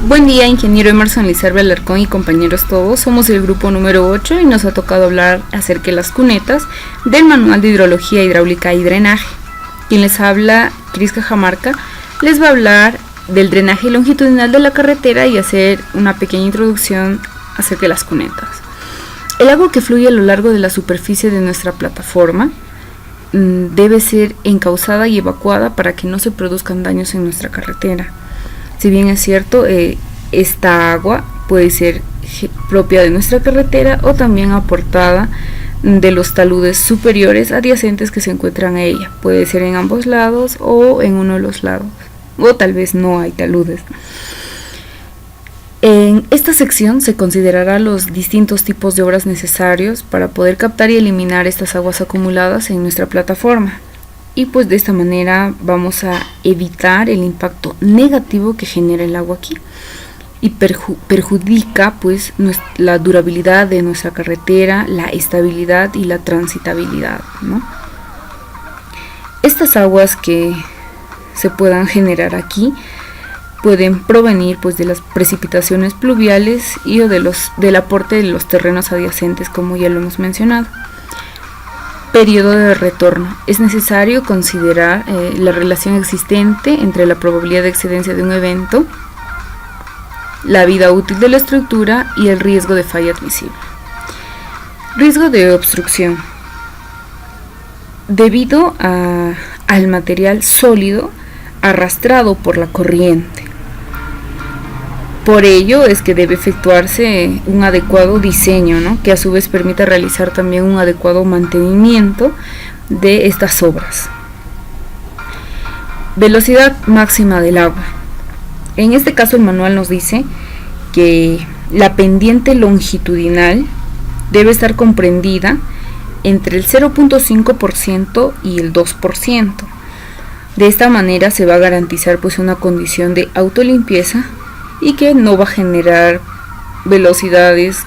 Buen día, ingeniero Emerson Lizarbe Alarcón y compañeros todos. Somos el grupo número 8 y nos ha tocado hablar acerca de las cunetas del Manual de Hidrología, Hidráulica y Drenaje. Quien les habla, Cris Cajamarca, les va a hablar del drenaje longitudinal de la carretera y hacer una pequeña introducción acerca de las cunetas. El agua que fluye a lo largo de la superficie de nuestra plataforma debe ser encauzada y evacuada para que no se produzcan daños en nuestra carretera. Si bien es cierto, esta agua puede ser propia de nuestra carretera o también aportada de los taludes superiores adyacentes que se encuentran a ella. Puede ser en ambos lados o en uno de los lados, o tal vez no hay taludes. En esta sección se considerará los distintos tipos de obras necesarios para poder captar y eliminar estas aguas acumuladas en nuestra plataforma. Y pues de esta manera vamos a evitar el impacto negativo que genera el agua aquí y perjudica pues la durabilidad de nuestra carretera, la estabilidad y la transitabilidad, ¿no? Estas aguas que se puedan generar aquí pueden provenir pues de las precipitaciones pluviales y o del aporte de los terrenos adyacentes, como ya lo hemos mencionado. Periodo de retorno. Es necesario considerar la relación existente entre la probabilidad de excedencia de un evento, la vida útil de la estructura y el riesgo de falla admisible. Riesgo de obstrucción. Debido al material sólido arrastrado por la corriente. Por ello es que debe efectuarse un adecuado diseño, ¿no? Que a su vez permita realizar también un adecuado mantenimiento de estas obras. Velocidad máxima del agua. En este caso el manual nos dice que la pendiente longitudinal debe estar comprendida entre el 0.5% y el 2%. De esta manera se va a garantizar pues una condición de autolimpieza y que no va a generar velocidades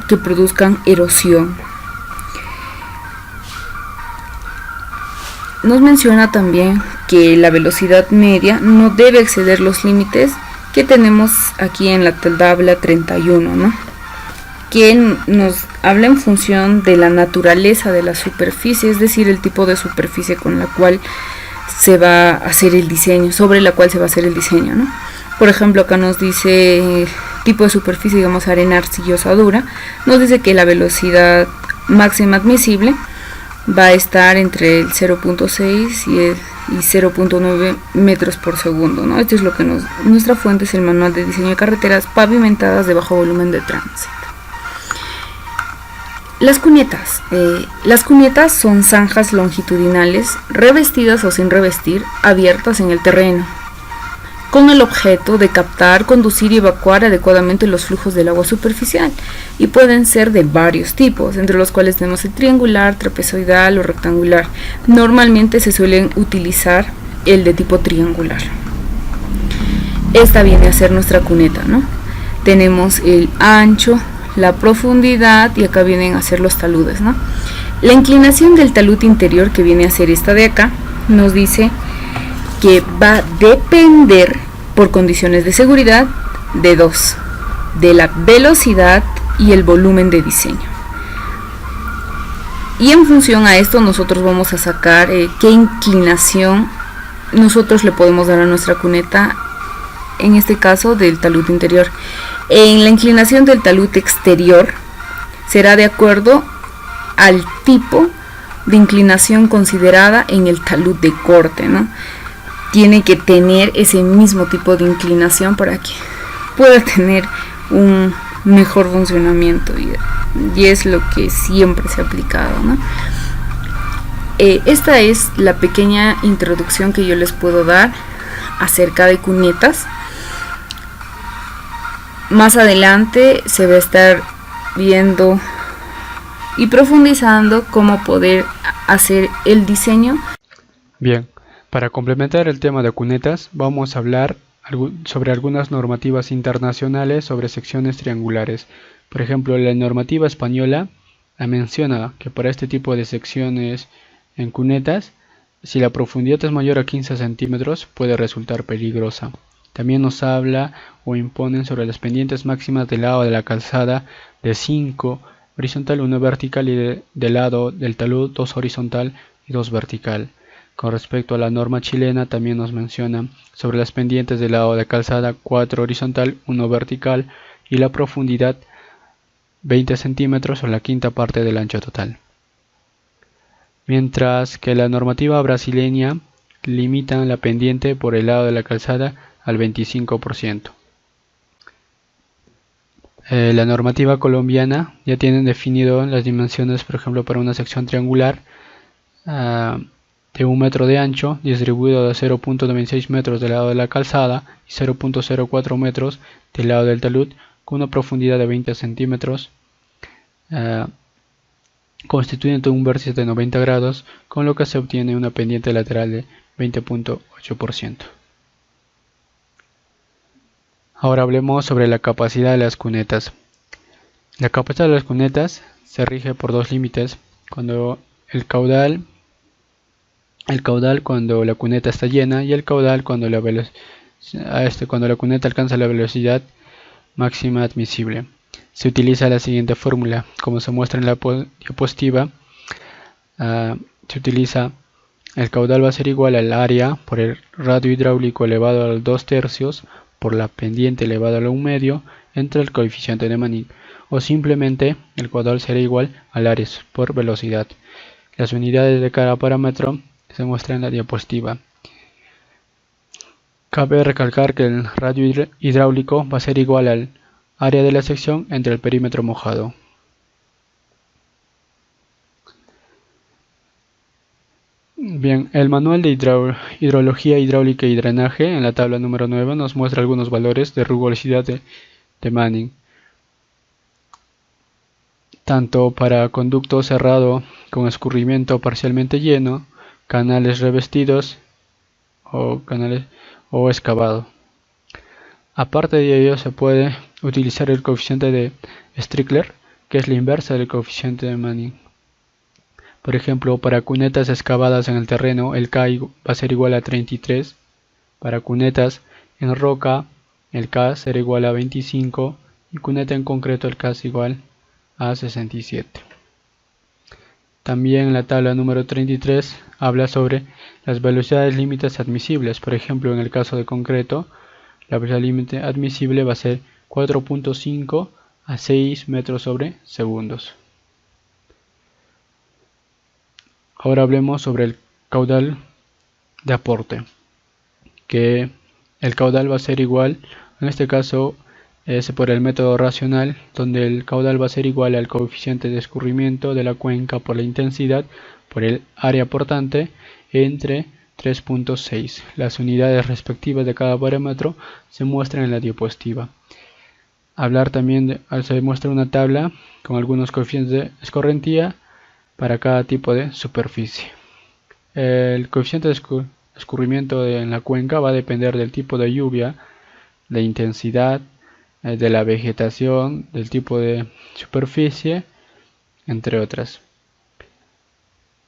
que produzcan erosión. Nos menciona también que la velocidad media no debe exceder los límites que tenemos aquí en la tabla 31, ¿no? Que nos habla en función de la naturaleza de la superficie, es decir, el tipo de superficie con la cual se va a hacer el diseño, sobre la cual se va a hacer el diseño, ¿no? Por ejemplo, acá nos dice tipo de superficie, digamos arena arcillosa dura, nos dice que la velocidad máxima admisible va a estar entre el 0.6 y 0.9 metros por segundo, ¿no? Esto es lo que nuestra fuente es el Manual de Diseño de Carreteras Pavimentadas de Bajo Volumen de Tránsito. Las cunetas. Las cunetas son zanjas longitudinales revestidas o sin revestir, abiertas en el terreno, con el objeto de captar, conducir y evacuar adecuadamente los flujos del agua superficial, y pueden ser de varios tipos, entre los cuales tenemos el triangular, trapezoidal o rectangular. Normalmente se suelen utilizar el de tipo triangular. Esta viene a ser nuestra cuneta, ¿no? Tenemos el ancho, la profundidad y acá vienen a ser los taludes, ¿no? La inclinación del talud interior, que viene a ser esta de acá, nos dice que va a depender por condiciones de seguridad de dos: de la velocidad y el volumen de diseño. Y en función a esto nosotros vamos a sacar qué inclinación nosotros le podemos dar a nuestra cuneta, en este caso del talud interior. En la inclinación del talud exterior será de acuerdo al tipo de inclinación considerada en el talud de corte, ¿no? Tiene que tener ese mismo tipo de inclinación para que pueda tener un mejor funcionamiento, y es lo que siempre se ha aplicado, ¿no? Esta es la pequeña introducción que yo les puedo dar acerca de cunetas. Más adelante se va a estar viendo y profundizando cómo poder hacer el diseño. Bien. Para complementar el tema de cunetas, vamos a hablar sobre algunas normativas internacionales sobre secciones triangulares. Por ejemplo, la normativa española menciona que para este tipo de secciones en cunetas, si la profundidad es mayor a 15 centímetros, puede resultar peligrosa. También nos habla o imponen sobre las pendientes máximas del lado de la calzada de 5 horizontal, 1 vertical, y del lado del talud 2 horizontal y 2 vertical. Con respecto a la norma chilena, también nos menciona sobre las pendientes del lado de calzada 4 horizontal, 1 vertical y la profundidad 20 centímetros o la quinta parte del ancho total. Mientras que la normativa brasileña limita la pendiente por el lado de la calzada al 25%. La normativa colombiana ya tiene definido las dimensiones, por ejemplo, para una sección triangular de 1 metro de ancho, distribuido de 0.96 metros del lado de la calzada y 0.04 metros del lado del talud, con una profundidad de 20 centímetros, constituyendo un vértice de 90 grados, con lo que se obtiene una pendiente lateral de 20.8%. Ahora hablemos sobre la capacidad de las cunetas. La capacidad de las cunetas se rige por dos límites: cuando el caudal cuando la cuneta está llena, y el caudal cuando cuando la cuneta alcanza la velocidad máxima admisible. Se utiliza la siguiente fórmula, como se muestra en la diapositiva. Se utiliza: el caudal va a ser igual al área por el radio hidráulico elevado al 2/3 por la pendiente elevado a 1/2 entre el coeficiente de Manning, o simplemente el caudal será igual al área por velocidad. Las unidades de cada parámetro se muestran en la diapositiva. Cabe recalcar que el radio hidráulico va a ser igual al área de la sección entre el perímetro mojado. Bien, el manual de hidrología hidráulica y drenaje en la tabla número 9 nos muestra algunos valores de rugosidad de Manning, tanto para conducto cerrado con escurrimiento parcialmente lleno, canales revestidos o excavado. Aparte de ello, se puede utilizar el coeficiente de Strickler, que es la inversa del coeficiente de Manning. Por ejemplo, para cunetas excavadas en el terreno, el K va a ser igual a 33. Para cunetas en roca, el K será igual a 25. Y cuneta en concreto, el K es igual a 67. También la tabla número 33 habla sobre las velocidades límites admisibles. Por ejemplo, en el caso de concreto, la velocidad límite admisible va a ser 4.5 a 6 metros sobre segundos. Ahora hablemos sobre el caudal de aporte, que el caudal va a ser igual, en este caso es por el método racional, donde el caudal va a ser igual al coeficiente de escurrimiento de la cuenca por la intensidad por el área aportante entre 3.6. Las unidades respectivas de cada parámetro se muestran en la diapositiva. Se muestra una tabla con algunos coeficientes de escorrentía para cada tipo de superficie. El coeficiente de escurrimiento en la cuenca va a depender del tipo de lluvia, de intensidad, de la vegetación, del tipo de superficie, entre otras.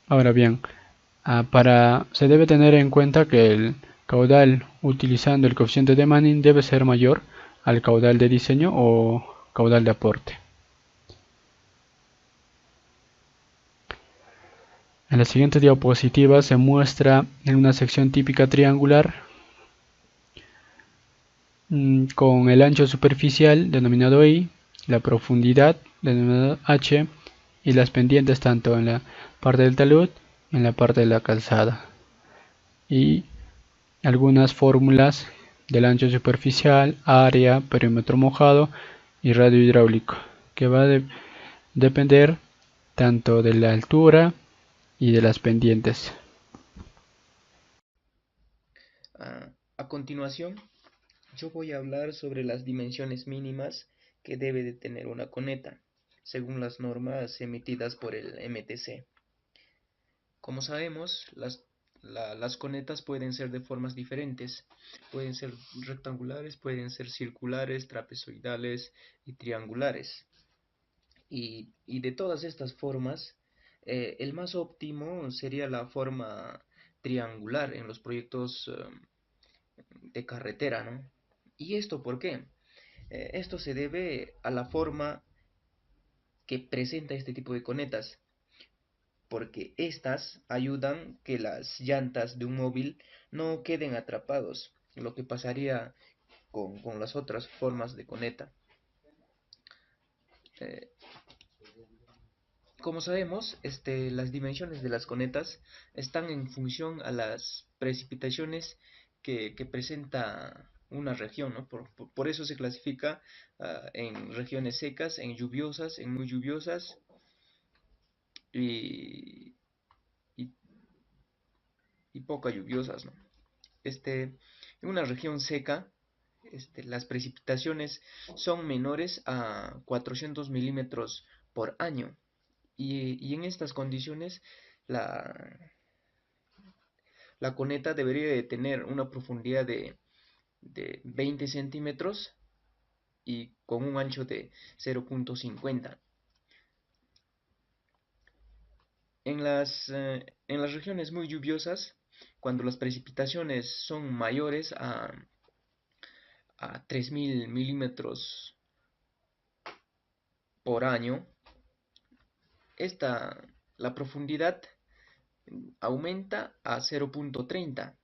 Ahora bien, se debe tener en cuenta que el caudal utilizando el coeficiente de Manning debe ser mayor al caudal de diseño o caudal de aporte. En la siguiente diapositiva se muestra en una sección típica triangular con el ancho superficial denominado I, la profundidad denominada H y las pendientes tanto en la parte del talud y en la parte de la calzada, y algunas fórmulas del ancho superficial, área, perímetro mojado y radio hidráulico, que va a depender tanto de la altura y de las pendientes. A continuación, yo voy a hablar sobre las dimensiones mínimas que debe de tener una cuneta, según las normas emitidas por el MTC. Como sabemos, las cunetas pueden ser de formas diferentes, pueden ser rectangulares, pueden ser circulares, trapezoidales y triangulares. Y de todas estas formas, el más óptimo sería la forma triangular en los proyectos de carretera, ¿no? ¿Y esto por qué? Esto se debe a la forma que presenta este tipo de conetas, porque estas ayudan que las llantas de un móvil no queden atrapados, lo que pasaría con las otras formas de coneta. Eh, Como sabemos, las dimensiones de las conetas están en función a las precipitaciones que presenta una región, ¿no? Por eso se clasifica en regiones secas, en lluviosas, en muy lluviosas y, y, y poco lluviosas, ¿no? En una región seca, las precipitaciones son menores a 400 milímetros por año. Y en estas condiciones, la, la coneta debería de tener una profundidad de 20 centímetros y con un ancho de 0,50. En las regiones muy lluviosas, cuando las precipitaciones son mayores a 3000 milímetros por año, la profundidad aumenta a 0,30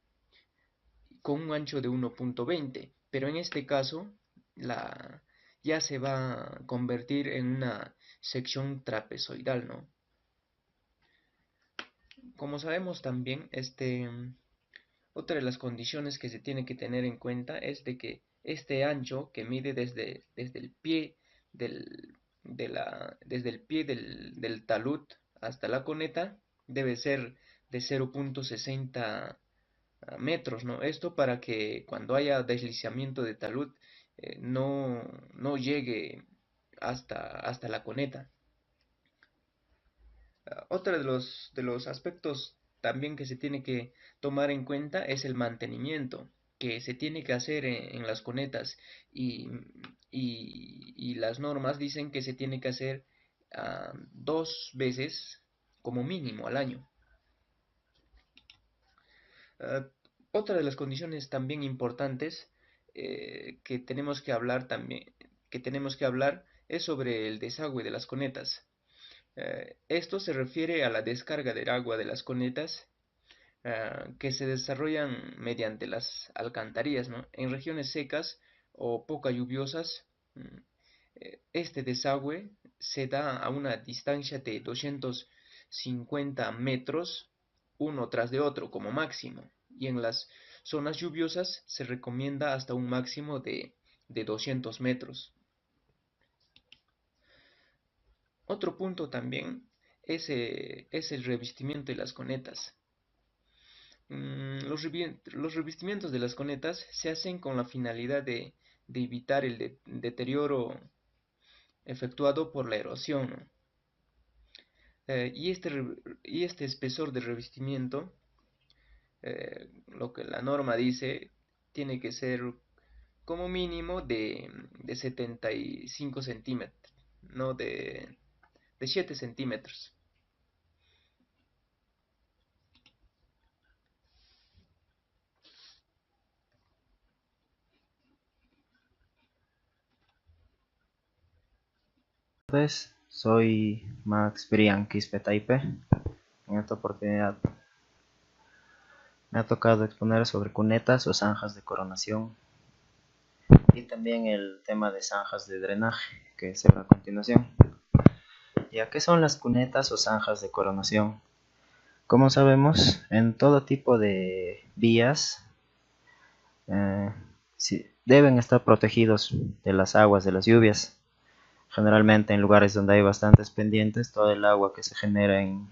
con un ancho de 1,20, pero en este caso la, ya se va a convertir en una sección trapezoidal, ¿no? Como sabemos también, otra de las condiciones que se tiene que tener en cuenta es de que este ancho que mide desde el pie desde el pie del talud hasta la coneta debe ser de 0,60 metros, ¿no? Esto para que cuando haya deslizamiento de talud no llegue hasta la coneta. Otro de los aspectos también que se tiene que tomar en cuenta es el mantenimiento que se tiene que hacer en las conetas y las normas dicen que se tiene que hacer 2 veces como mínimo al año. Uh, Otra de las condiciones también importantes que tenemos que hablar es sobre el desagüe de las conetas. Esto se refiere a la descarga del agua de las conetas que se desarrollan mediante las alcantarillas, ¿no? En regiones secas o poco lluviosas, este desagüe se da a una distancia de 250 metros uno tras de otro como máximo, y en las zonas lluviosas se recomienda hasta un máximo de 200 metros. Otro punto también es el revestimiento de las conetas. Los revestimientos de las conetas se hacen con la finalidad de evitar el deterioro efectuado por la erosión, ¿no? Y este espesor de revestimiento, lo que la norma dice, tiene que ser como mínimo de 75 centímetros, no de 7 centímetros. Soy Max Brian Quispe-Taipe. En esta oportunidad me ha tocado exponer sobre cunetas o zanjas de coronación y también el tema de zanjas de drenaje, que será a continuación. ¿Ya qué son las cunetas o zanjas de coronación? Como sabemos, en todo tipo de vías deben estar protegidos de las aguas de las lluvias. Generalmente en lugares donde hay bastantes pendientes, todo el agua que se genera en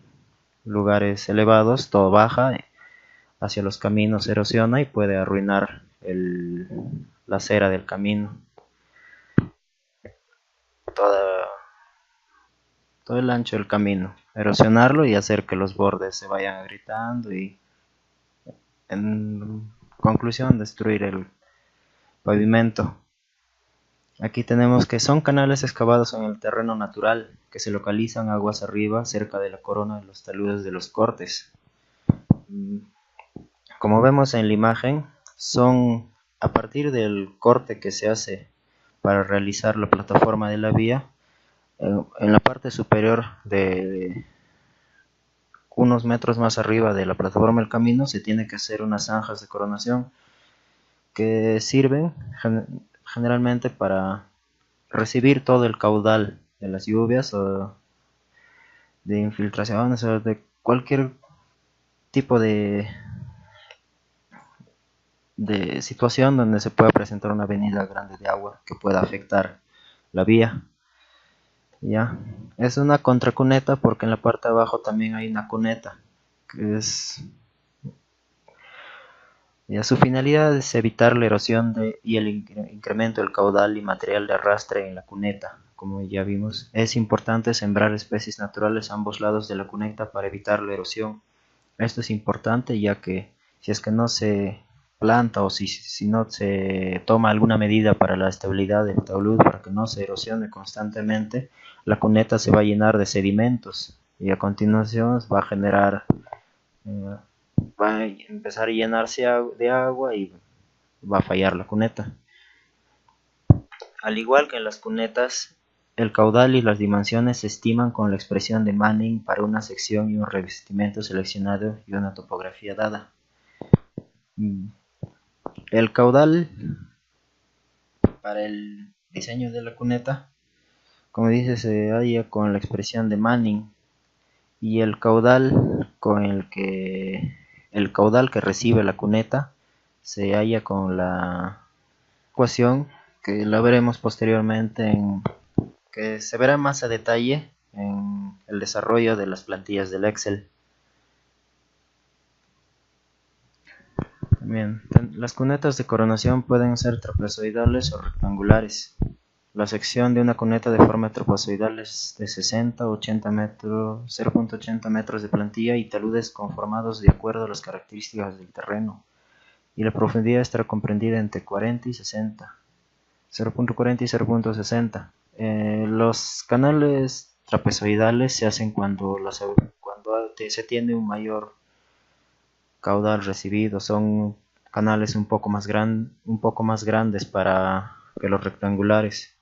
lugares elevados, todo baja hacia los caminos, erosiona y puede arruinar la acera del camino. Todo el ancho del camino, erosionarlo y hacer que los bordes se vayan agrietando y en conclusión destruir el pavimento. Aquí tenemos que son canales excavados en el terreno natural que se localizan aguas arriba cerca de la corona de los taludes de los cortes. Como vemos en la imagen, son a partir del corte que se hace para realizar la plataforma de la vía, en la parte superior de unos metros más arriba de la plataforma del camino se tiene que hacer unas zanjas de coronación que sirven generalmente para recibir todo el caudal de las lluvias o de infiltraciones o de cualquier tipo de situación donde se pueda presentar una avenida grande de agua que pueda afectar la vía. Ya, es una contracuneta porque en la parte de abajo también hay una cuneta, que es, ya, su finalidad es evitar la erosión y el incremento del caudal y material de arrastre en la cuneta. Como ya vimos, es importante sembrar especies naturales a ambos lados de la cuneta para evitar la erosión. Esto es importante ya que si es que no se planta o si no se toma alguna medida para la estabilidad del talud, para que no se erosione constantemente, la cuneta se va a llenar de sedimentos y a continuación va a generar, va a empezar a llenarse de agua y va a fallar la cuneta. Al igual que en las cunetas, el caudal y las dimensiones se estiman con la expresión de Manning para una sección y un revestimiento seleccionado y una topografía dada. El caudal para el diseño de la cuneta, como dice, se halla con la expresión de Manning, y el caudal que recibe la cuneta se halla con la ecuación que la veremos posteriormente, que se verá más a detalle en el desarrollo de las plantillas del Excel. También, las cunetas de coronación pueden ser trapezoidales o rectangulares. La sección de una cuneta de forma trapezoidal es de 60 a 80 metros, 0.80 metros de plantilla y taludes conformados de acuerdo a las características del terreno, y la profundidad estará comprendida entre 40 y 60, 0.40 y 0.60. Los canales trapezoidales se hacen cuando se tiene un mayor caudal recibido. Son canales un poco más grandes para que los rectangulares.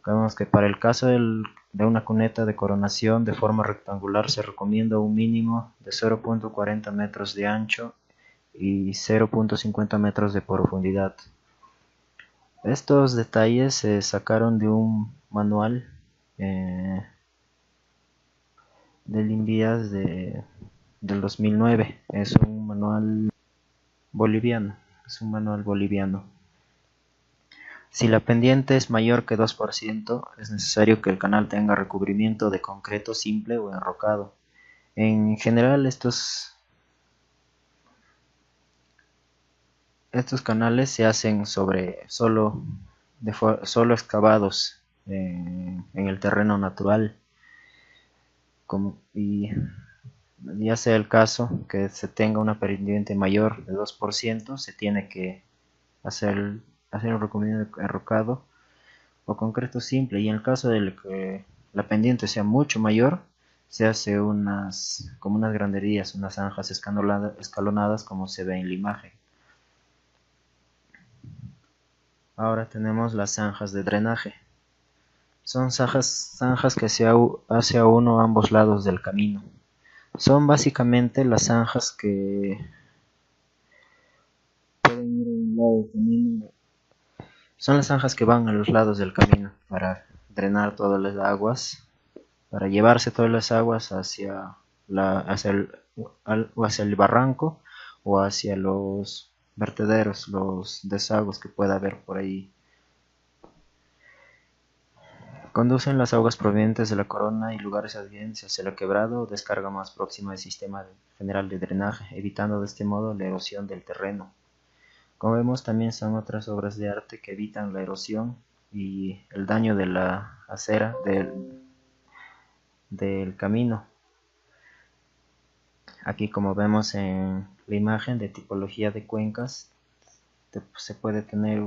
Vemos que para el caso de una cuneta de coronación de forma rectangular se recomienda un mínimo de 0.40 metros de ancho y 0.50 metros de profundidad. Estos detalles se sacaron de un manual del INVIAS del 2009. Es un manual boliviano. Si la pendiente es mayor que 2%, es necesario que el canal tenga recubrimiento de concreto simple o enrocado. En general, estos canales se hacen solo excavados en el terreno natural, y ya sea el caso que se tenga una pendiente mayor de 2%, se tiene que hacer un recubrimiento enrocado o concreto simple, y en el caso de que la pendiente sea mucho mayor, se hace como unas graderías, unas zanjas escalonadas como se ve en la imagen. Ahora tenemos las zanjas de drenaje. Son zanjas que se hace a uno o ambos lados del camino. Son básicamente las zanjas que pueden ir a un lado del camino. Son las zanjas que van a los lados del camino para drenar todas las aguas, para llevarse todas las aguas hacia el barranco o hacia los vertederos, los desagües que pueda haber por ahí. Conducen las aguas provenientes de la corona y lugares adyacentes hacia la quebrada o descarga más próxima del sistema general de drenaje, evitando de este modo la erosión del terreno. Como vemos, también son otras obras de arte que evitan la erosión y el daño de la acera del camino. Aquí, como vemos en la imagen de tipología de cuencas, se puede tener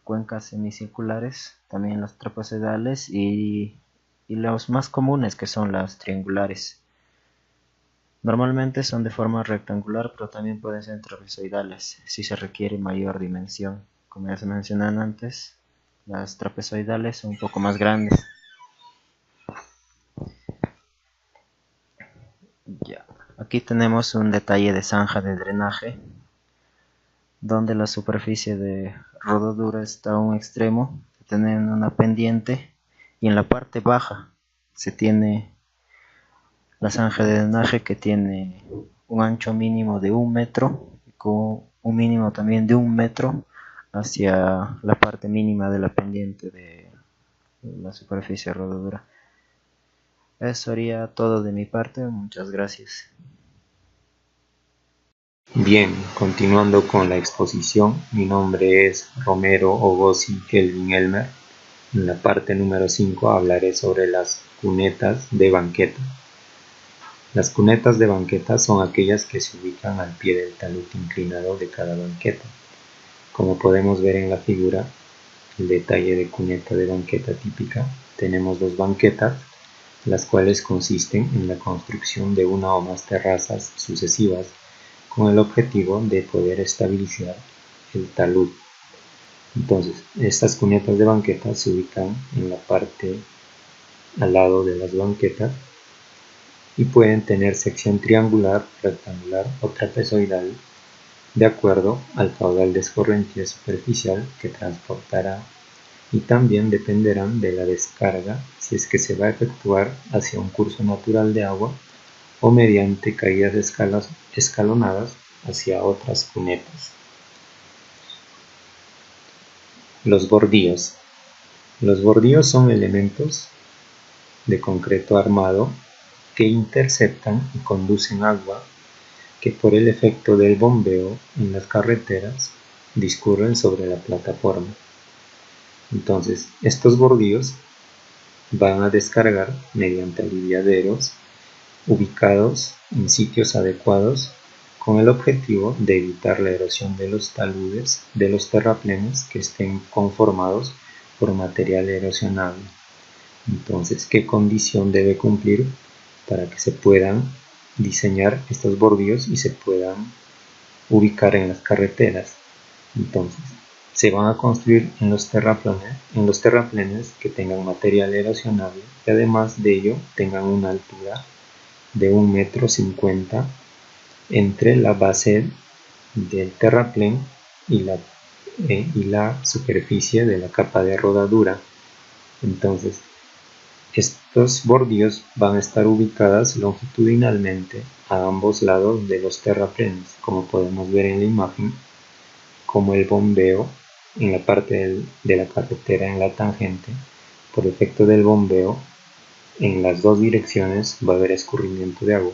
cuencas semicirculares, también las trapezoidales y los más comunes, que son las triangulares. Normalmente son de forma rectangular, pero también pueden ser trapezoidales si se requiere mayor dimensión. Como ya se mencionan antes, las trapezoidales son un poco más grandes. Ya. Aquí tenemos un detalle de zanja de drenaje, donde la superficie de rodadura está a un extremo, tienen una pendiente, y en la parte baja se tiene la zanja de drenaje que tiene un ancho mínimo de 1 metro, con un mínimo también de 1 metro hacia la parte mínima de la pendiente de la superficie de rodadura. Eso sería todo de mi parte, muchas gracias. Bien, continuando con la exposición, mi nombre es Romero Ogosi Kelvin Elmer. En la parte número 5 hablaré sobre las cunetas de banqueta. Las cunetas de banqueta son aquellas que se ubican al pie del talud inclinado de cada banqueta. Como podemos ver en la figura, el detalle de cuneta de banqueta típica, tenemos dos banquetas, las cuales consisten en la construcción de una o más terrazas sucesivas con el objetivo de poder estabilizar el talud. Entonces, estas cunetas de banqueta se ubican en la parte al lado de las banquetas y pueden tener sección triangular, rectangular o trapezoidal de acuerdo al caudal de escorrentía superficial que transportará, y también dependerán de la descarga si es que se va a efectuar hacia un curso natural de agua o mediante caídas escalonadas hacia otras cunetas. Los bordillos. Los bordillos son elementos de concreto armado que interceptan y conducen agua que por el efecto del bombeo en las carreteras discurren sobre la plataforma. Entonces, estos bordillos van a descargar mediante aliviaderos ubicados en sitios adecuados con el objetivo de evitar la erosión de los taludes de los terraplenes que estén conformados por material erosionable. Entonces, ¿qué condición debe cumplir para que se puedan diseñar estos bordillos y se puedan ubicar en las carreteras? Entonces, se van a construir en los terraplenes que tengan material erosionable y además de ello tengan una altura de 1,50 m entre la base del terraplén y la superficie de la capa de rodadura. Entonces, estos bordillos van a estar ubicadas longitudinalmente a ambos lados de los terraplenes, como podemos ver en la imagen, como el bombeo en la parte de la carretera en la tangente. Por efecto del bombeo, en las dos direcciones va a haber escurrimiento de agua.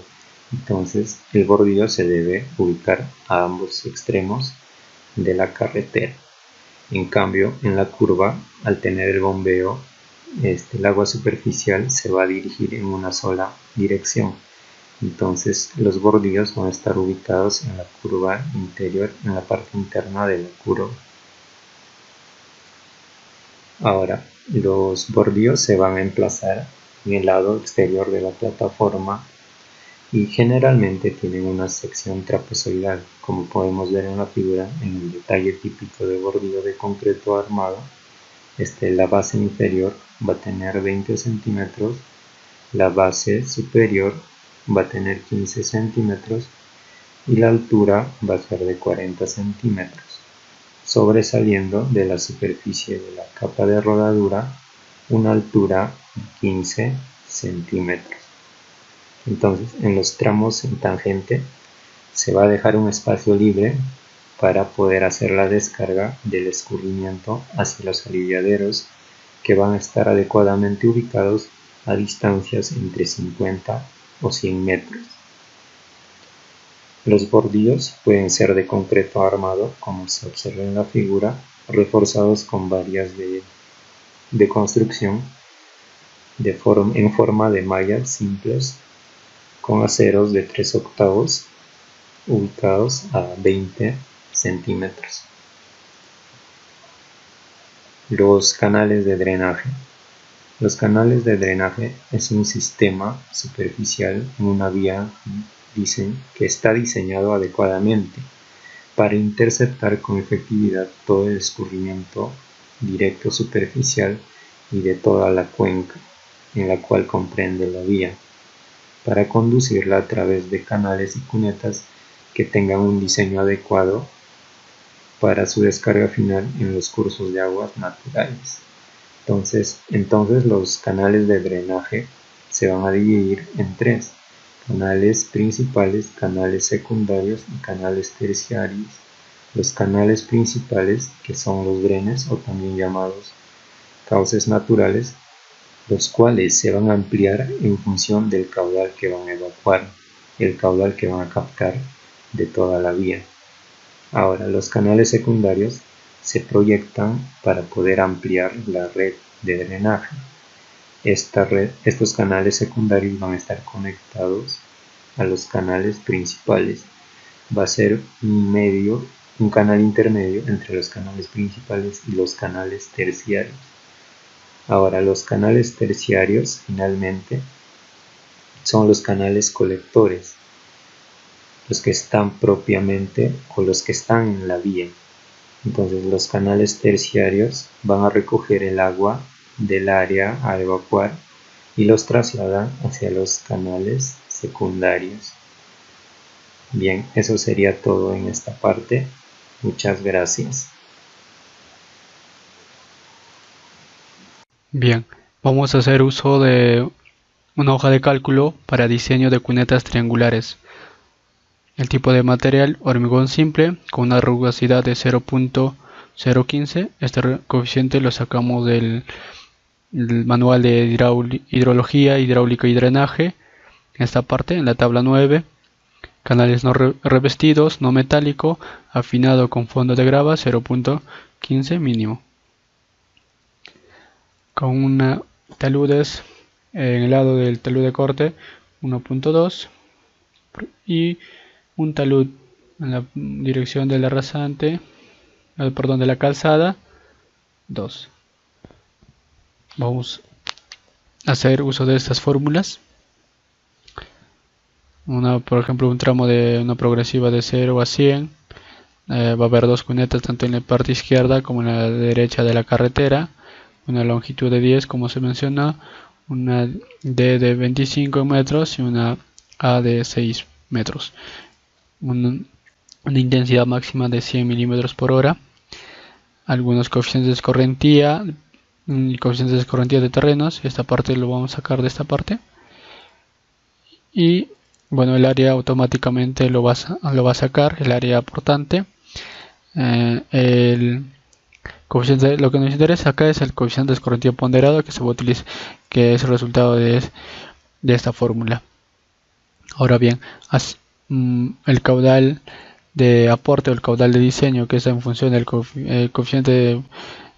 Entonces, el bordillo se debe ubicar a ambos extremos de la carretera. En cambio, en la curva, al tener el bombeo, el agua superficial se va a dirigir en una sola dirección. Entonces, los bordillos van a estar ubicados en la curva interior, en la parte interna de la curva. Ahora, los bordillos se van a emplazar en el lado exterior de la plataforma y generalmente tienen una sección trapezoidal, como podemos ver en la figura en el detalle típico de bordillo de concreto armado. La base inferior va a tener 20 centímetros, la base superior va a tener 15 centímetros y la altura va a ser de 40 centímetros, sobresaliendo de la superficie de la capa de rodadura una altura de 15 centímetros. Entonces, en los tramos en tangente se va a dejar un espacio libre para poder hacer la descarga del escurrimiento hacia los aliviaderos, que van a estar adecuadamente ubicados a distancias entre 50 o 100 metros. Los bordillos pueden ser de concreto armado, como se observa en la figura, reforzados con varillas de construcción en forma de mallas simples con aceros de 3/8 ubicados a 20 centímetros. Los canales de drenaje. Los canales de drenaje es un sistema superficial en una vía dicen que está diseñado adecuadamente para interceptar con efectividad todo el escurrimiento directo superficial y de toda la cuenca en la cual comprende la vía, para conducirla a través de canales y cunetas que tengan un diseño adecuado para su descarga final en los cursos de aguas naturales. Entonces los canales de drenaje se van a dividir en tres: canales principales, canales secundarios y canales terciarios. Los canales principales, que son los drenes o también llamados cauces naturales, los cuales se van a ampliar en función del caudal que van a evacuar, el caudal que van a captar de toda la vía. Ahora, los canales secundarios se proyectan para poder ampliar la red de drenaje. Estos canales secundarios van a estar conectados a los canales principales. Va a ser un canal intermedio entre los canales principales y los canales terciarios. Ahora, los canales terciarios finalmente son los canales colectores, los que están propiamente o los que están en la vía. Entonces los canales terciarios van a recoger el agua del área a evacuar y los trasladan hacia los canales secundarios. Bien, eso sería todo en esta parte. Muchas gracias. Bien, vamos a hacer uso de una hoja de cálculo para diseño de cunetas triangulares. El tipo de material: hormigón simple con una rugosidad de 0.015. Este coeficiente lo sacamos del manual de hidrología, hidráulica y drenaje. En esta parte, en la tabla 9. Canales no revestidos, no metálico, afinado con fondo de grava, 0.15 mínimo. Con una taludes en el lado del talud de corte 1.2 y un talud en la dirección de la rasante, de la calzada 2. Vamos a hacer uso de estas fórmulas. Por ejemplo, un tramo de una progresiva de 0 a 100. Va a haber dos cunetas tanto en la parte izquierda como en la derecha de la carretera. Una longitud de 10, como se menciona, una D de 25 metros y una A de 6 metros. Una intensidad máxima de 100 milímetros por hora. Algunos coeficientes de escorrentía y coeficientes de escorrentía de terrenos. Esta parte lo vamos a sacar de esta parte. Y bueno, el área automáticamente lo va a sacar, el área aportante. El coeficiente, lo que nos interesa acá es el coeficiente de escorrentía ponderado que se va a utilizar, que es el resultado de esta fórmula. Ahora bien, el caudal de aporte o el caudal de diseño, que es en función del coeficiente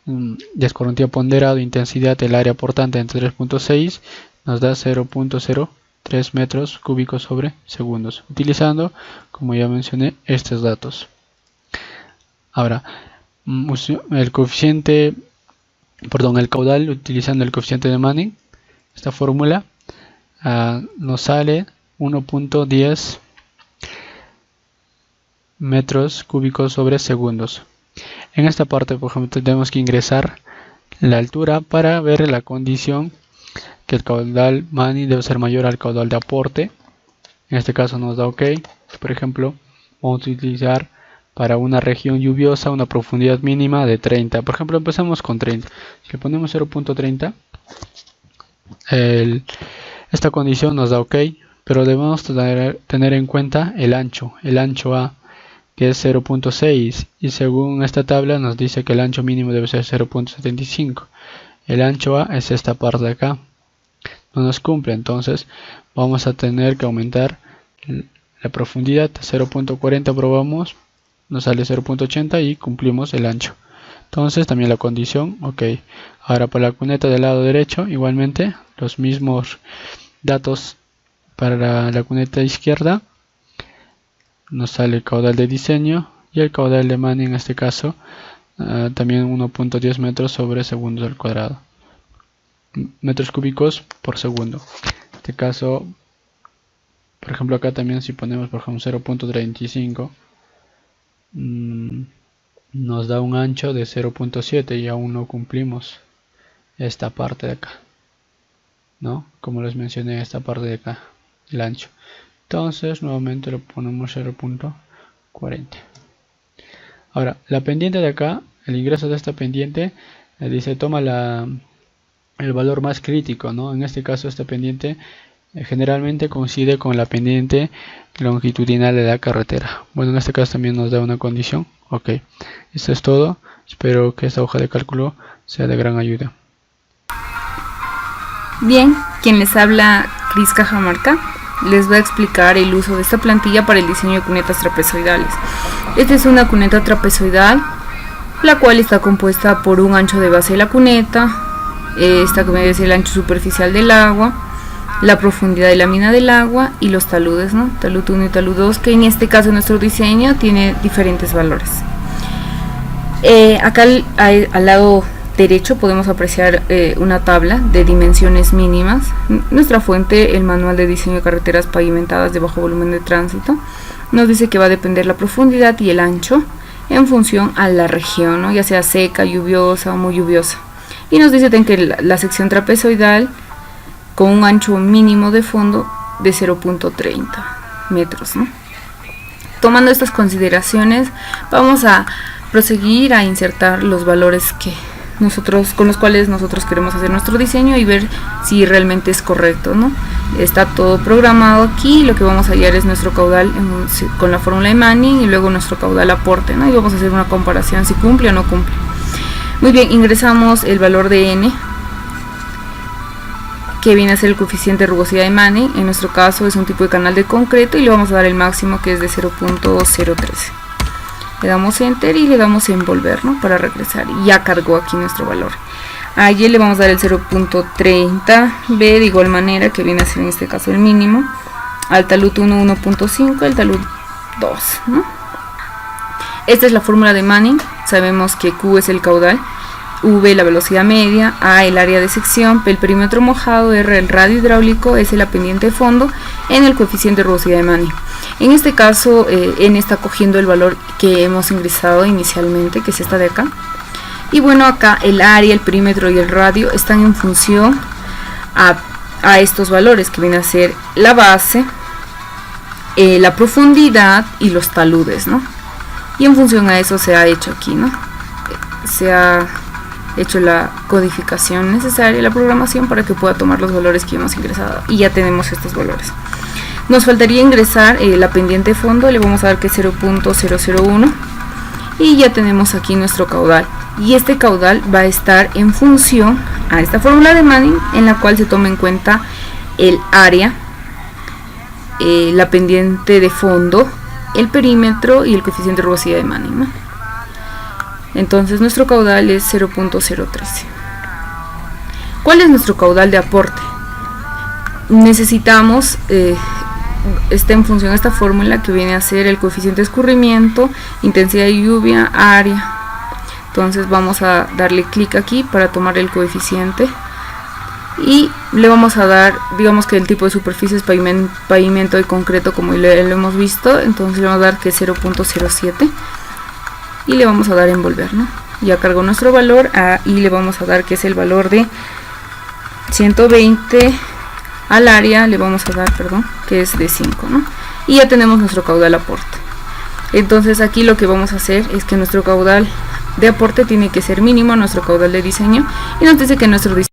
de escorrentía ponderado, intensidad del área aportante entre 3.6, nos da 0.03 metros cúbicos sobre segundos, utilizando, como ya mencioné, estos datos. Ahora, el caudal utilizando el coeficiente de Manning, esta fórmula nos sale 1.10 metros cúbicos sobre segundos. En esta parte, por ejemplo, tenemos que ingresar la altura para ver la condición que el caudal Manning debe ser mayor al caudal de aporte. En este caso nos da OK. Por ejemplo, vamos a utilizar para una región lluviosa una profundidad mínima de 30. Por ejemplo, empezamos con 30. Si le ponemos 0.30, esta condición nos da OK, pero debemos tener en cuenta el ancho A, que es 0.6, y según esta tabla nos dice que el ancho mínimo debe ser 0.75. El ancho A es esta parte de acá. No nos cumple, entonces vamos a tener que aumentar la profundidad. 0.40 probamos, nos sale 0.80 y cumplimos el ancho. Entonces también la condición OK. Ahora para la cuneta del lado derecho, igualmente los mismos datos. Para la cuneta izquierda nos sale el caudal de diseño y el caudal de Manning, en este caso también 1.10 metros sobre segundos al cuadrado, metros cúbicos por segundo. En este caso Por ejemplo, acá también si ponemos por ejemplo 0.35 nos da un ancho de 0.7 y aún no cumplimos esta parte de acá, ¿no? Como les mencioné, esta parte de acá, el ancho. Entonces nuevamente lo ponemos 0.40. Ahora, la pendiente de acá, el ingreso de esta pendiente, dice toma el valor más crítico, ¿no? En este caso esta pendiente generalmente coincide con la pendiente longitudinal de la carretera. Bueno, en este caso también nos da una condición. Ok, esto es todo. Espero que esta hoja de cálculo sea de gran ayuda. Bien, quien les habla, Cris Cajamarca, les va a explicar el uso de esta plantilla para el diseño de cunetas trapezoidales. Esta es una cuneta trapezoidal, la cual está compuesta por un ancho de base de la cuneta, esta que es el ancho superficial del agua, la profundidad de la mina del agua y los taludes, ¿no? Talud 1 y talud 2, que en este caso nuestro diseño tiene diferentes valores. Acá al lado derecho podemos apreciar una tabla de dimensiones mínimas. Nuestra fuente, el manual de diseño de carreteras pavimentadas de bajo volumen de tránsito, nos dice que va a depender la profundidad y el ancho en función a la región, ¿no? Ya sea seca, lluviosa o muy lluviosa. Y nos dice que la sección trapezoidal con un ancho mínimo de fondo de 0.30 metros, ¿no? Tomando estas consideraciones, vamos a proseguir a insertar los valores con los cuales nosotros queremos hacer nuestro diseño y ver si realmente es correcto, ¿no? Está todo programado aquí. Lo que vamos a hallar es nuestro caudal con la fórmula de Manning y luego nuestro caudal aporte, ¿no? Y vamos a hacer una comparación si cumple o no cumple. Muy bien, ingresamos el valor de n, que viene a ser el coeficiente de rugosidad de Manning. En nuestro caso es un tipo de canal de concreto y le vamos a dar el máximo, que es de 0.013. Le damos enter y le damos envolver, ¿no? Para regresar, y ya cargó aquí nuestro valor. A Y le vamos a dar el 0.30, B de igual manera, que viene a ser en este caso el mínimo. Al talud 1 1.5, el talud 2, ¿no? Esta es la fórmula de Manning. Sabemos que Q es el caudal, V la velocidad media, A el área de sección, P el perímetro mojado, R el radio hidráulico, S la pendiente de fondo, N el coeficiente de rugosidad de Manning. En este caso N está cogiendo el valor que hemos ingresado inicialmente, que es esta de acá. Y bueno, acá el área, el perímetro y el radio están en función a estos valores, que viene a ser la base, la profundidad y los taludes, ¿no? Y en función a eso se ha hecho aquí, ¿no? Se ha hecho la codificación necesaria, la programación, para que pueda tomar los valores que hemos ingresado, y ya tenemos estos valores. Nos faltaría ingresar la pendiente de fondo, le vamos a dar que es 0.001 y ya tenemos aquí nuestro caudal, y este caudal va a estar en función a esta fórmula de Manning, en la cual se toma en cuenta el área, la pendiente de fondo, el perímetro y el coeficiente de rugosidad de Manning, ¿no? Entonces nuestro caudal es 0.013. ¿Cuál es nuestro caudal de aporte? Necesitamos, está en función a esta fórmula, que viene a ser el coeficiente de escurrimiento, intensidad de lluvia, área. Entonces vamos a darle clic aquí para tomar el coeficiente y le vamos a dar, digamos que el tipo de superficie es pavimento de concreto, como lo hemos visto. Entonces le vamos a dar que es 0.07 y le vamos a dar envolver, ¿no? Ya cargó nuestro valor, y le vamos a dar que es el valor de 120, al área le vamos a dar, perdón, que es de 5, ¿no? Y ya tenemos nuestro caudal aporte. Entonces aquí lo que vamos a hacer es que nuestro caudal de aporte tiene que ser mínimo a nuestro caudal de diseño, y nos dice que nuestro diseño